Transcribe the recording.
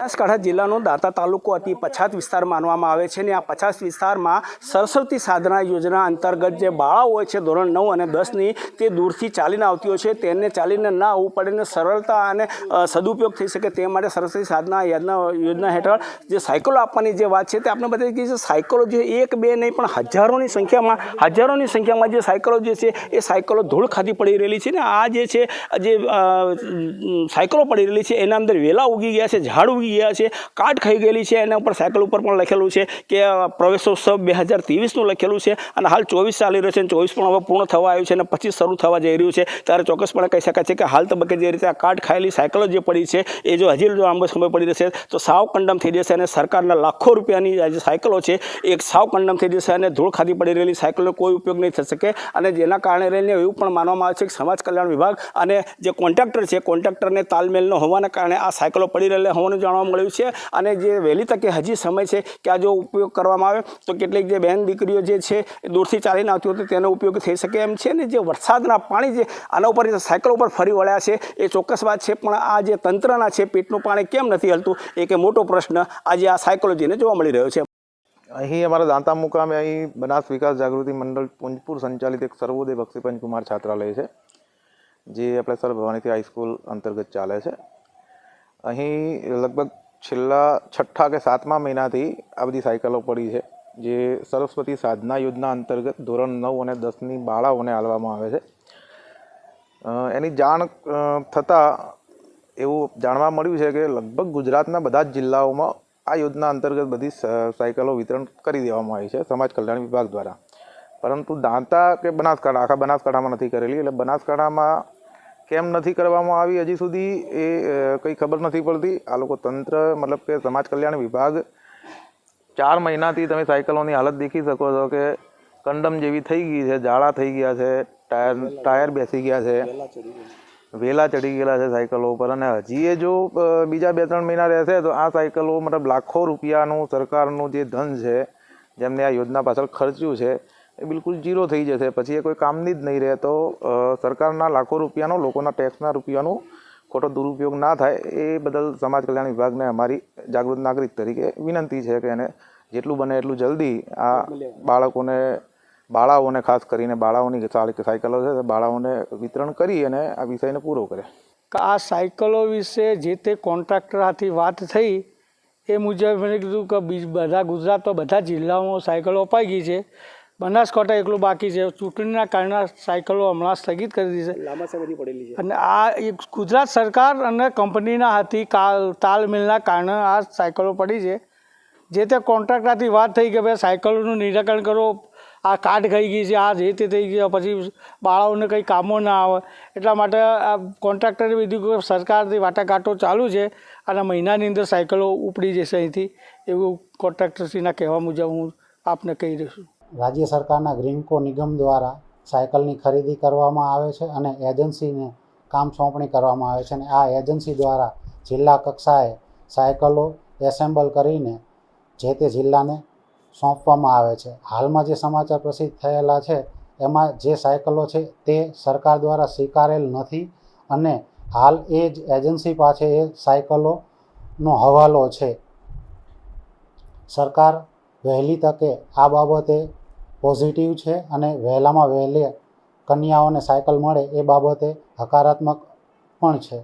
બનાસકાંઠા જિલ્લાનો દાંતા તાલુકો અતિ પછાત વિસ્તાર માનવામાં આવે છે અને આ પછાત વિસ્તારમાં સરસ્વતી સાધના યોજના અંતર્ગત જે બાળાઓ હોય છે ધોરણ 9 અને 10ની તે દૂરથી ચાલીને આવતી હોય છે તેને ચાલીને ના આવવું પડે ને સરળતા અને સદુપયોગ થઈ શકે તે માટે સરસ્વતી સાધના યોજના હેઠળ જે સાયકલો આપવાની જે વાત છે તે આપણે બતાવી કે સાયકલો જે એક બે નહીં પણ હજારોની સંખ્યામાં જે સાયકલો જે છે એ સાયકલો ધૂળ ખાધી પડી રહેલી છે ને આ જે છે જે સાયકલો પડી રહેલી છે એના અંદર વેલા ઉગી ગયા છે, ઝાડ ઉગી ગયા છે, કાટ ખાઈ ગયેલી છે. એના ઉપર સાયકલ ઉપર પણ લખેલું છે કે પ્રવેશોત્સવ 2023નું લખેલું છે અને હાલ 24 ચાલી રહ્યું છે અને 24 પણ હવે પૂર્ણ થવા આવ્યું છે અને 25 શરૂ થવા જઈ રહ્યું છે. ત્યારે ચોક્કસપણે કહી શકાય છે કે હાલ તબક્કે જે રીતે આ કાટ ખાયેલી સાયકલો જે પડી છે એ જો હજી લાંબો સમય પડી રહેશે તો સાવ કંડમ થઈ જશે અને સરકારના લાખો રૂપિયાની જે સાયકલો છે એ સાવ કંડમ થઈ જશે અને ધૂળ ખાધી પડી રહેલી સાયકલનો કોઈ ઉપયોગ નહીં થઈ શકે. અને જેના કારણે રહીને એવું પણ માનવામાં આવે છે કે સમાજ કલ્યાણ વિભાગ અને જે કોન્ટ્રાક્ટર છે કોન્ટ્રાક્ટરને તાલમેલ ન હોવાના કારણે આ સાયકલો પડી રહેલા હોવાનું જાણવા મળ્યું છે. અને જે વહેલી તકે હજી સમય છે કે આ જો ઉપયોગ કરવામાં આવે તો કેટલીક જે બહેન દીકરીઓ જે છે એ દૂરથી ચાલીને આવતી હોય તેનો ઉપયોગ થઈ શકે એમ છે. ને જે વરસાદના પાણી જે આના ઉપર સાયકલ ઉપર ફરી વળ્યા છે એ ચોક્કસ વાત છે, પણ આ જે તંત્રના છે પેટનું પાણી કેમ નથી હલતું એક મોટો પ્રશ્ન આજે આ સાયકોલોજીને જોવા મળી રહ્યો છે. અહીં અમારા દાંતા મુકામે અહીં બનાસ વિકાસ જાગૃતિ મંડળ પુંજપુર સંચાલિત એક સર્વોદય બક્ષીપંચ કુમાર છાત્રાલય છે જે આપણે સર ભવાનીથી હાઈસ્કૂલ અંતર્ગત ચાલે છે. અહીં લગભગ છેલ્લા 6 કે 7મા મહિનાથી આ બધી સાયકલો પડી છે જે સરસ્વતી સાધના યોજના અંતર્ગત ધોરણ 9 અને 10ની બાળાઓને આલવામાં આવે છે. એની જાણ થતાં એવું જાણવા મળ્યું છે કે લગભગ ગુજરાતના બધા જ જિલ્લાઓમાં આ યોજના અંતર્ગત બધી સાયકલો વિતરણ કરી દેવામાં આવી છે સમાજ કલ્યાણ વિભાગ દ્વારા. પરંતુ દાંતા કે બનાસકાંઠા આખા બનાસકાંઠામાં નથી કરેલી. એટલે બનાસકાંઠામાં કેમ નથી કરવામાં આવી હજી સુધી એ કંઈ ખબર નથી પડતી. આ લોકો તંત્ર મતલબ કે સમાજ કલ્યાણ વિભાગ 4 મહિનાથી તમે સાયકલોની હાલત દેખી શકો છો કે કંડમ જેવી થઈ ગઈ છે, જાળા થઈ ગયા છે, ટાયર બેસી ગયા છે, વેલા ચડી ગયેલા છે સાયકલો ઉપર. અને હજી એ જો બીજા 2-3 મહિના રહેશે તો આ સાયકલો મતલબ લાખો રૂપિયાનું સરકારનું જે ધન છે જેમને આ યોજના પાછળ ખર્ચ્યું છે એ બિલકુલ ઝીરો થઈ જશે. પછી એ કોઈ કામની જ નહીં રહે. તો સરકારના લાખો રૂપિયાનો લોકોના ટેક્સના રૂપિયાનો ખોટો દુરુપયોગ ના થાય એ બદલ સમાજ કલ્યાણ વિભાગને અમારી જાગૃત નાગરિક તરીકે વિનંતી છે કે એને જેટલું બને એટલું જલ્દી આ બાળાઓને ખાસ કરીને બાળાઓની સાયકલો છે બાળાઓને વિતરણ કરી અને આ વિષયને પૂરો કરે. આ સાયકલો વિશે જે તે કોન્ટ્રાક્ટર હાથી વાત થઈ એ મુજબ મેં કીધું કે બધા ગુજરાતમાં બધા જિલ્લાઓમાં સાયકલો અપાઈ ગઈ છે, બનાસકાંઠા એકલું બાકી છે. ચૂંટણીના કારણે સાયકલો હમણાં સ્થગિત કરી દીધી છે લાંબા સમયથી પડેલી છે અને આ ગુજરાત સરકાર અને કંપનીના હાથી તાલમેલના કારણે આ સાયકલો પડી છે. જે તે કોન્ટ્રાક્ટરથી વાત થઈ કે ભાઈ સાયકલોનું નિરાકરણ કરો, આ કાટ ખાઈ ગઈ છે, આ જે તે થઈ ગયા પછી બાળાઓને કંઈ કામો ના આવે એટલા માટે આ કોન્ટ્રાક્ટરે બીજું સરકારથી વાટાઘાટો ચાલુ છે અને મહિનાની અંદર સાયકલો ઉપડી જશે અહીંથી એવું કોન્ટ્રાક્ટરશ્રીના કહેવા મુજબ હું આપને કહી રહ્યો છું. રાજ્ય સરકારના ગ્રીનકો નિગમ દ્વારા સાયકલની ખરીદી કરવામાં આવે છે અને એજન્સીને કામ સોંપણી કરવામાં આવે છે અને આ એજન્સી દ્વારા જિલ્લા કક્ષાએ સાયકલો એસેમ્બલ કરીને જે તે જિલ્લાને સોંપવામાં આવે છે. હાલમાં જે સમાચાર પ્રસિદ્ધ થયેલા છે એમાં જે સાયકલો છે તે સરકાર દ્વારા સ્વીકારેલ નથી અને હાલ એ જ એજન્સી પાસે એ સાયકલોનો હવાલો છે. સરકાર વહેલી તકે આ બાબતે પોઝિટિવ છે અને વહેલામાં વહેલે કન્યાઓને સાયકલ મળે એ બાબતે હકારાત્મક પણ છે.